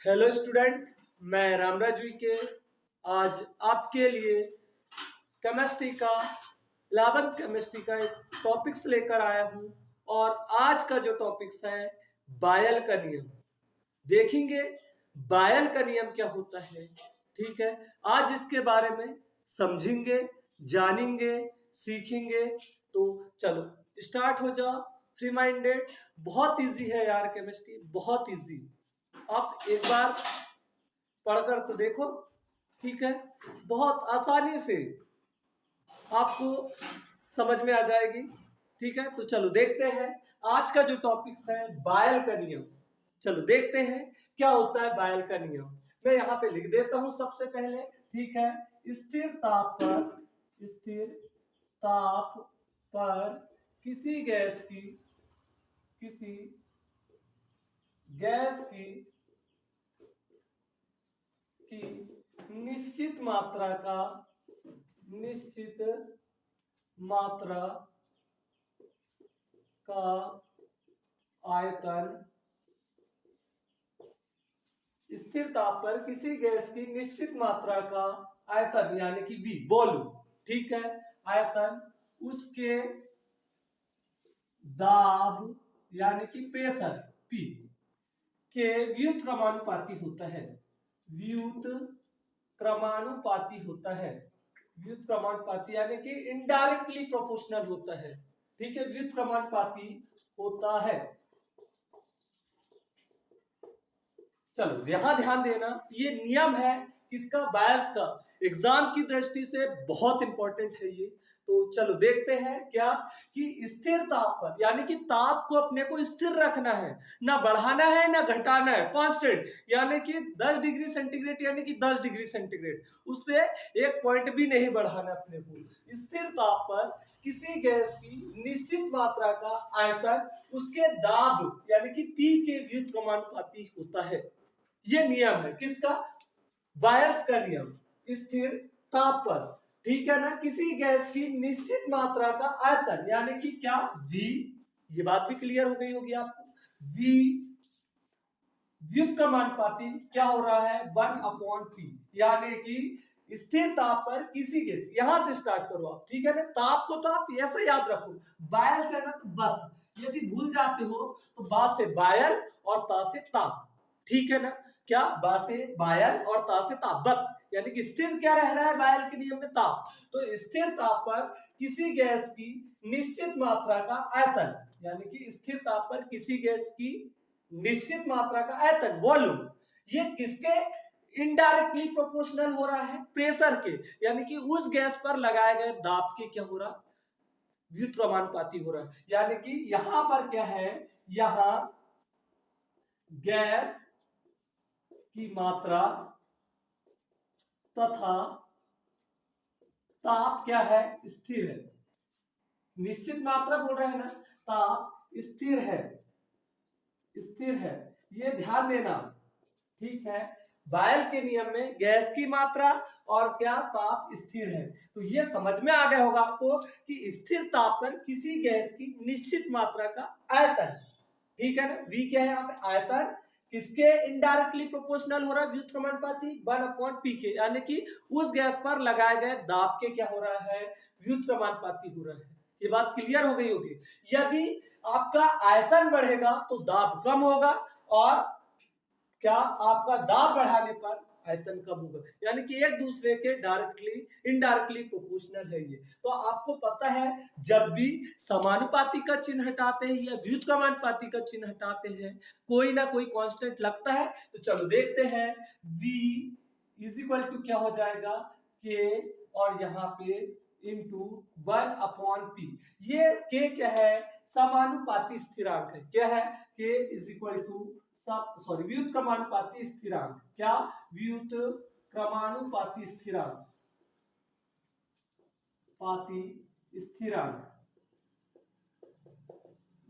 Hello student, मैं रामराज के आज आपके लिए केमिस्ट्री का 11th केमिस्ट्री का एक टॉपिक्स लेकर आया हूं। और आज का जो टॉपिक्स है बायल का नियम। देखेंगे बायल का नियम क्या होता है। ठीक है, आज इसके बारे में समझेंगे, जानेंगे, सीखेंगे। तो चलो स्टार्ट हो जाओ, फ्री माइंडेड। बहुत इजी है यार, केमिस्ट्री बहुत इजी। आप एक बार पढ़कर तो देखो। ठीक है, बहुत आसानी से आपको समझ में आ जाएगी। ठीक है, तो चलो देखते हैं आज का जो टॉपिक्स है बायल का नियम। चलो देखते हैं क्या होता है बायल का नियम। मैं यहाँ पे लिख देता हूं सबसे पहले। ठीक है, स्थिर ताप पर किसी गैस की निश्चित मात्रा का आयतन, स्थिर ताप पर किसी गैस की निश्चित मात्रा का आयतन यानी कि V वॉल्यूम। ठीक है, आयतन उसके दाब यानी कि प्रेशर P के व्युत्क्रमानुपाती होता है। व्युत्क्रमानुपाती यानी कि इनडायरेक्टली प्रोपोर्शनल होता है। ठीक है, व्युत्क्रमानुपाती होता है। चलो यहां ध्यान देना, ये नियम है किसका? बायल्स का। एग्जाम की दृष्टि से बहुत इंपॉर्टेंट है ये। तो चलो देखते हैं क्या कि स्थिर ताप पर यानी कि ताप को अपने को स्थिर रखना है, ना बढ़ाना है ना घटाना है, कांस्टेंट यानी कि 10 डिग्री सेंटीग्रेड यानी कि 10 डिग्री सेंटीग्रेड, उससे एक पॉइंट भी नहीं बढ़ाना अपने को। स्थिर ताप पर किसी गैस की निश्चित मात्रा का आयतन उसके दाब यानी कि P के व्युत्क्रमानुपाती होता है। ये नियम है किसका? बायल्स का नियम। स्थिर ताप पर, ठीक है ना, किसी गैस की निश्चित मात्रा का आयतन यानी कि क्या? V। ये बात भी क्लियर हो गई होगी आपको। V व्युत्क्रमानुपाती क्या हो रहा है? 1/P यानी कि स्थिर ताप पर किसी गैस, यहां से स्टार्ट करो आप। ठीक है ना, ताप को तो आप ऐसे याद रखो, बायल से ना तो बत, यदि भूल जाते हो तो बा से बायल और ता से ताप। ठीक है ना, क्या? बा से बायल और ता से ताप, बत यानी कि स्थिर क्या रह रहा है बायल के नियम में? ताप। तो स्थिर ताप पर किसी गैस की निश्चित मात्रा का आयतन यानी कि स्थिर ताप पर किसी गैस की निश्चित मात्रा का आयतन वॉल्यूम, ये किसके इनडायरेक्टली प्रोपोर्शनल हो रहा है? प्रेशर के, यानी कि उस गैस पर लगाए गए दाब के क्या हो रहा? व्युत्क्रमानुपाती हो रहा है। यानी कि यहां पर क्या है? यहां गैस की मात्रा तथा ताप क्या है? स्थिर है। निश्चित मात्रा बोल रहे हैं ना, ताप स्थिर है, ये ध्यान देना। ठीक है, बायल के नियम में गैस की मात्रा और क्या? ताप स्थिर है। तो ये समझ में आ गया होगा आपको कि स्थिर ताप पर किसी गैस की निश्चित मात्रा का आयतन, ठीक है ना, V क्या है यहाँ पे? आयतन किसके इनडायरेक्टली प्रोपोर्शनल हो रहा है? व्युत्क्रमानुपाती 1/P के, यानी कि उस गैस पर लगाए गए दाब के क्या हो रहा है? व्युत्क्रमानुपाती हो रहा है। ये बात क्लियर हो गई होगी। यदि आपका आयतन बढ़ेगा तो दाब कम होगा, और क्या? आपका दाब बढ़ाने पर आयतन कम होगा, यानी कि एक दूसरे के डायरेक्टली इनडायरेक्टली प्रोपोर्शनल है ये। तो आपको पता है जब भी समानुपाती का चिन्ह हटाते हैं या व्युत्क्रमानुपाती का चिन्ह हटाते हैं, कोई ना कोई कांस्टेंट लगता है। तो चलो देखते हैं, V इज इक्वल टू क्या हो जाएगा? K और यहाँ पे इंटू 1/P। ये K क्या है? समानुपाती स्थिरांक है। क्या है? K इज इक्वल टू व्युत्क्रमानुपाती स्थिरांक। क्या? व्युत्क्रमानुपाती स्थिरांक,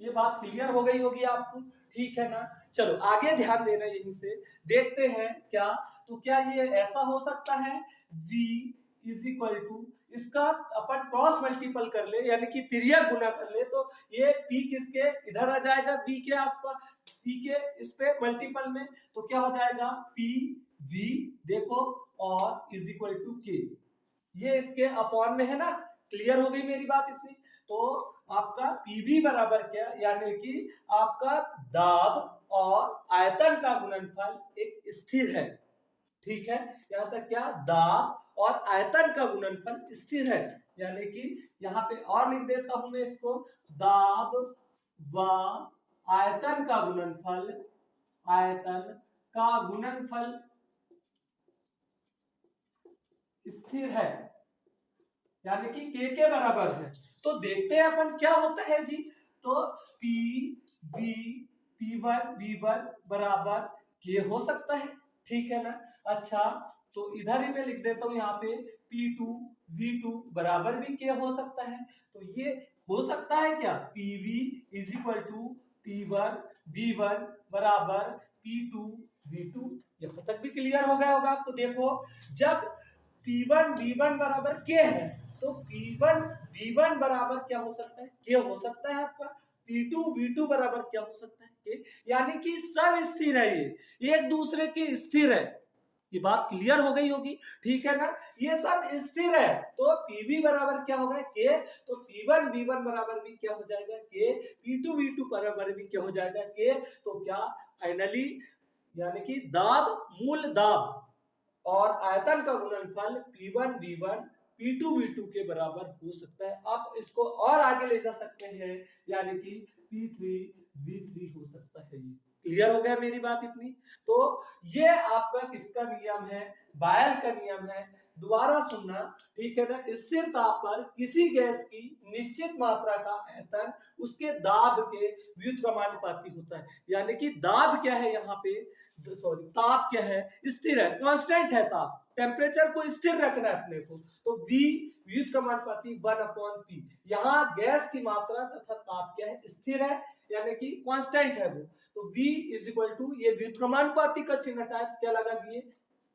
ये बात क्लियर हो गई होगी आपको। ठीक है ना, चलो आगे ध्यान देना, यहीं से देखते हैं क्या। तो क्या ये ऐसा हो सकता है? V इज इक्वल टू, इसका अपन क्रॉस मल्टीपल कर ले यानी कि तिर्यक गुना कर ले, तो ये P किसके इधर आ जाएगा? V के आसपास, P के इस पे मल्टीपल में। तो क्या हो जाएगा पी वी देखो और इज इक्वल टू के, ये इसके अपॉन में है ना, क्लियर हो गई मेरी बात इतनी। तो आपका पीवी बराबर क्या, यानी कि आपका दाब और आयतन का गुणनफल एक स्थिर है, ठीक है। यहाँ तक क्या, दाब और आयतन का गुणनफल स्थिर है, यानी कि यहाँ पे और लिख देता हूं मैं इसको, दाब व आयतन का गुणनफल, आयतन का गुणनफल स्थिर है, यानी कि के बराबर है। तो देखते हैं अपन क्या होता है जी। तो पी वी P1 V1 बराबर के हो सकता है, ठीक है ना। अच्छा तो इधर ही मैं लिख देता हूं यहाँ पे P2 V2 बराबर भी के हो सकता है। तो ये हो सकता है क्या, PV is equal to P1 V1 बराबर P2 V2। यहाँ तक भी क्लियर हो गया होगा आपको। देखो जब P1 V1 बराबर के है तो P1 V1 बराबर क्या हो सकता है, के हो सकता है आपका। P2 V2 बराबर क्या हो सकता है, के, यानी कि सब स्थिर है, ये एक दूसरे के स्थिर है। ये बात क्लियर हो गई होगी, ठीक है ना। ये सब स्थिर है तो Pv बराबर क्या होगा, के। तो P1 V1 बराबर भी क्या हो जाएगा, के। P2 V2 बराबर भी क्या हो जाएगा, के। तो क्या फाइनली यानी कि दाब मूल दाब और आयतन का गुणनफल P1 V1 P2 V2 के बराबर हो सकता है। आप इसको और आगे ले जा सकते हैं, यानी कि P3 V3 हो सकता है। ये क्लियर हो गया मेरी बात इतनी। तो ये आपका किसका नियम है, बायल का नियम है। दोबारा सुनना, ठीक है ना। स्थिर ताप पर किसी गैस की निश्चित मात्रा का आयतन उसके दाब के व्युत्क्रमानुपाती होता है, यानी कि दाब क्या है यहाँ पे, सॉरी ताप क्या है, स्थिर है, कांस्टेंट है ताप, टेम्परेचर को स्थिर रखना है अपने को। तो V व्युत्क्रमानुपाती 1/P, यहाँ गैस की मात्रा तथा ताप क्या है, स्थिर है, यानी कि कांस्टेंट है वो। तो V इज इक्वल टू, ये व्युत्क्रमानुपाती का चिन्ह हटाए क्या लगा दिए,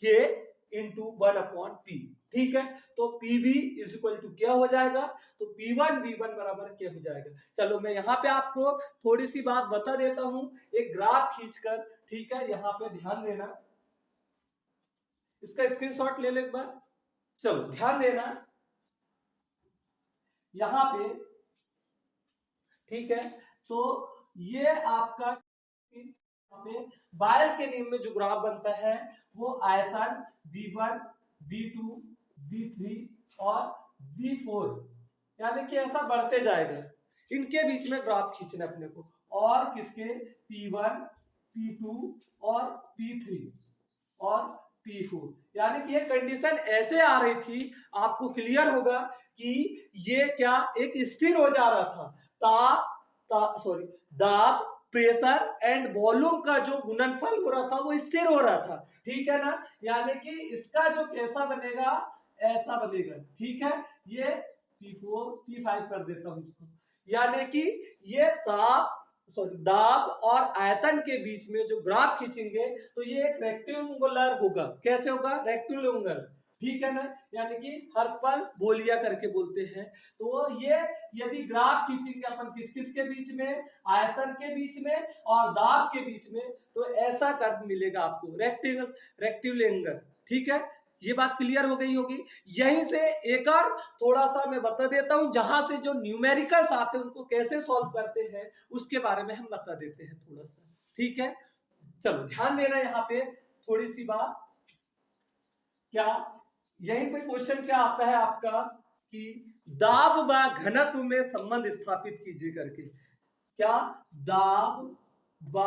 K इंटू 1/P, ठीक है। तो PV इज इक्वल टू क्या हो जाएगा, तो P1 V1 बराबर क्या हो जाएगा। चलो मैं यहाँ पे आपको थोड़ी सी बात बता देता हूँ एक ग्राफ खींचकर, ठीक है। यहाँ पे ध्यान देना, इसका स्क्रीनशॉट ले लो एक बार। चलो ध्यान देना यहाँ पे, ठीक है। तो ये आपका बायल के नियम में जो ग्राफ बनता है वो आयतन V1 V2 V3 और V4 यानी कि ऐसा बढ़ते जाएगा, इनके बीच में ग्राफ खींचना अपने को। और किसके, P1 P2 और P3 और P4, यानी कि ये कंडीशन ऐसे आ रही थी, आपको क्लियर होगा कि ये क्या एक स्थिर हो जा रहा था, दाब प्रेशर एंड वॉल्यूम का जो गुणनफल हो रहा था वो स्थिर हो रहा था, ठीक है ना। यानी कि इसका जो कैसा बनेगा, ऐसा बनेगा, ठीक है। ये P4 P5 कर देता हूं इसको, यानी कि ये दाब और आयतन के बीच में जो ग्राफ खींचेंगे तो ये एक रेक्टेंगुलर होगा। कैसे होगा, रेक्टेंगुलर, ठीक है ना। यानी कि हर पल बोलिया करके बोलते हैं। तो ये यदि ग्राफ खींचेंगे अपन किस किस के बीच में, आयतन के बीच में और दाब के बीच में, तो ऐसा कर्व मिलेगा आपको, रेक्टेंगुलर, ठीक है। ये बात क्लियर हो गई होगी। यहीं से एक और थोड़ा सा मैं बता देता हूं, जहां से जो न्यूमेरिकल्स आते हैं उनको कैसे सॉल्व करते हैं उसके बारे में हम बता देते हैं थोड़ा सा, ठीक है। चलो ध्यान देना यहाँ पे थोड़ी सी बात, क्या यहीं से क्वेश्चन क्या आता है आपका कि दाब व घनत्व में संबंध स्थापित कीजिए करके। क्या, दाब व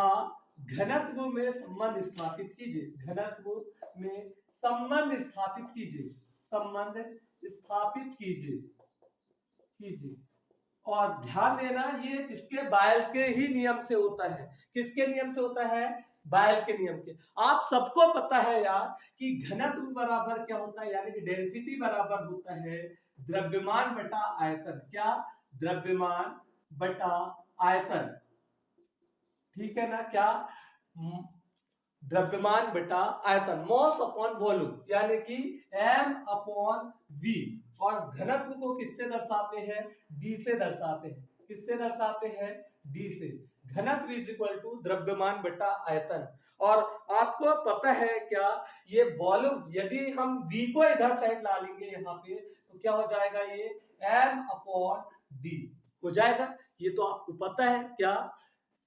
घनत्व में संबंध स्थापित कीजिए, घनत्व में संबंध स्थापित कीजिए, संबंध स्थापित कीजिए। और ध्यान देना ये किसके, बायल्स के ही नियम से होता है। किसके नियम से होता है, बायल के नियम के। आप सबको पता है यार कि घनत्व बराबर क्या होता है, यानी कि डेंसिटी बराबर होता है द्रव्यमान बटा आयतन। क्या, द्रव्यमान बटा आयतन, ठीक है ना। क्या, द्रव्यमान बटा आयतन, मॉस अपॉन वॉल्यूम, यानी कि M/V। और घनत्व को किससे दर्शाते हैं, D से दर्शाते हैं। किससे दर्शाते हैं, D से। घनत्व इज इक्वल टू द्रव्यमान बटा आयतन। और आपको पता है क्या, ये वॉल्यूम यदि हम v को इधर साइड ला लेंगे यहाँ पे तो क्या हो जाएगा, ये m/d हो जाएगा। ये तो आपको पता है क्या,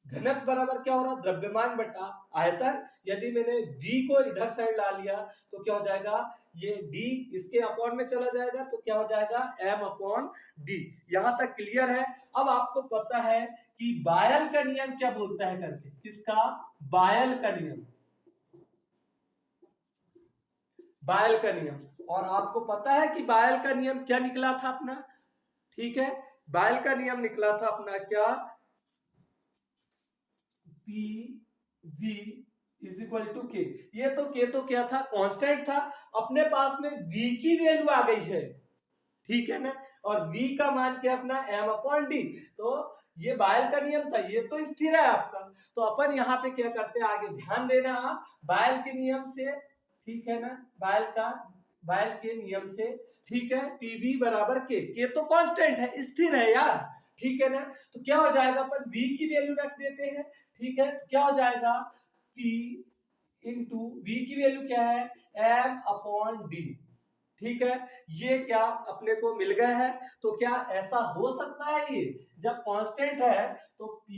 घनत्व बराबर क्या हो रहा है, द्रव्यमान बटा आयतन। यदि मैंने v को इधर साइड ला लिया तो क्या हो जाएगा, ये d इसके अपॉन में चला जाएगा तो क्या हो जाएगा m/d। यहां तक क्लियर है। अब आपको पता है कि बायल का नियम क्या बोलता है करके, किसका, बायल का नियम, बायल का नियम। और आपको पता है कि बायल का नियम क्या निकला था अपना, ठीक है, बायल का नियम निकला था अपना क्या, P V is equal to K. ये तो के तो क्या था, कांस्टेंट था, अपने पास में v की वैल्यू आ गई है, ठीक है ना, और v का मान क्या अपना m/d। तो ये बायल का नियम था, ये तो स्थिर है आपका। तो अपन यहाँ पे क्या करते हैं, आगे ध्यान देना आप बायल के नियम से, ठीक है ना, बायल के नियम से, ठीक है, pv बराबर के तो कांस्टेंट है, स्थिर है यार, ठीक है ना। तो क्या हो जाएगा, अपन v की वैल्यू रख देते हैं, ठीक है, तो क्या हो जाएगा, p इंटू v की वैल्यू क्या है m/d, ठीक है। ये क्या अपने को मिल गया है। तो क्या ऐसा हो सकता है, ये जब कांस्टेंट है तो p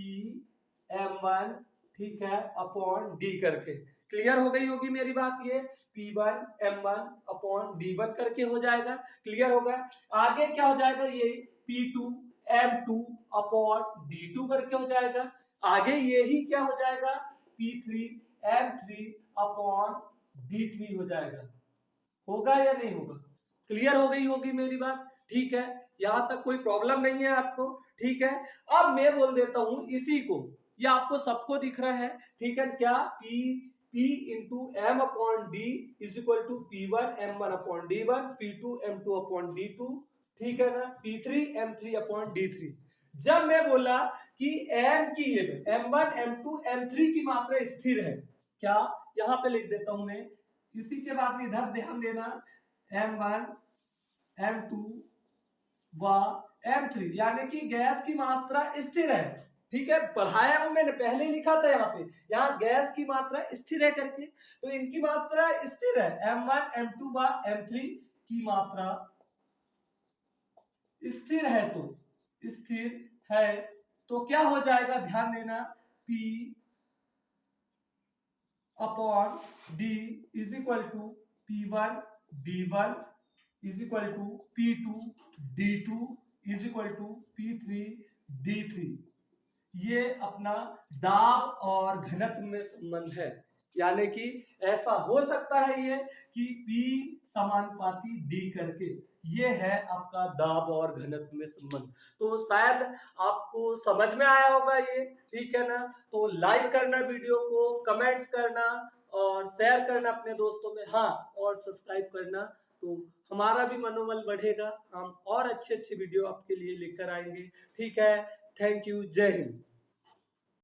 m1, ठीक है, अपॉन d करके, क्लियर हो गई होगी मेरी बात, ये p1 m1 अपॉन d1 करके हो जाएगा, क्लियर होगा। आगे क्या हो जाएगा, ये p2 m2 अपॉन d2 करके हो जाएगा। आगे यही क्या हो जाएगा, p3 m3 अपॉन d3 हो जाएगा। होगा या नहीं होगा, क्लियर हो गई होगी मेरी बात, ठीक है, यहां तक कोई प्रॉब्लम नहीं है आपको, ठीक है। अब मैं बोल देता हूं इसी को, ये आपको सबको दिख रहा है, ठीक है, क्या p into m upon d is equal to p1 m1 upon d1, p2 m2 upon d2, ठीक है ना, p3 m3 अपॉन d3। जब मैं बोला कि m की m1 m2 m3 की मात्रा स्थिर है, क्या, यहां पे लिख देता हूं मैं, इसी के बाद इधर ध्यान देना, m1 m2 व m3 यानी कि गैस की मात्रा स्थिर है, ठीक है, पढ़ाया हूं मैंने, पहले ही लिखा था यहाँ पे, यहाँ गैस की मात्रा स्थिर है करके, तो इनकी मात्रा स्थिर है, m1 m2 व m3 की मात्रा स्थिर है, तो स्थिर है तो क्या हो जाएगा, ध्यान देना, p upon d is equal to p1 d1 is equal to p2 d2 is equal to p3 d3। ये अपना दाब और घनत्व में संबंध है, यानी कि ऐसा हो सकता है ये कि P समानुपाती D करके, ये है आपका दाब और घनत्व में संबंध। तो शायद आपको समझ में आया होगा ये, ठीक है ना। तो लाइक करना वीडियो को, कमेंट्स करना और शेयर करना अपने दोस्तों में, हाँ, और सब्सक्राइब करना, तो हमारा भी मनोबल बढ़ेगा, हम और अच्छे अच्छे वीडियो आपके लिए लेकर आएंगे, ठीक है। थैंक यू, जय हिंद।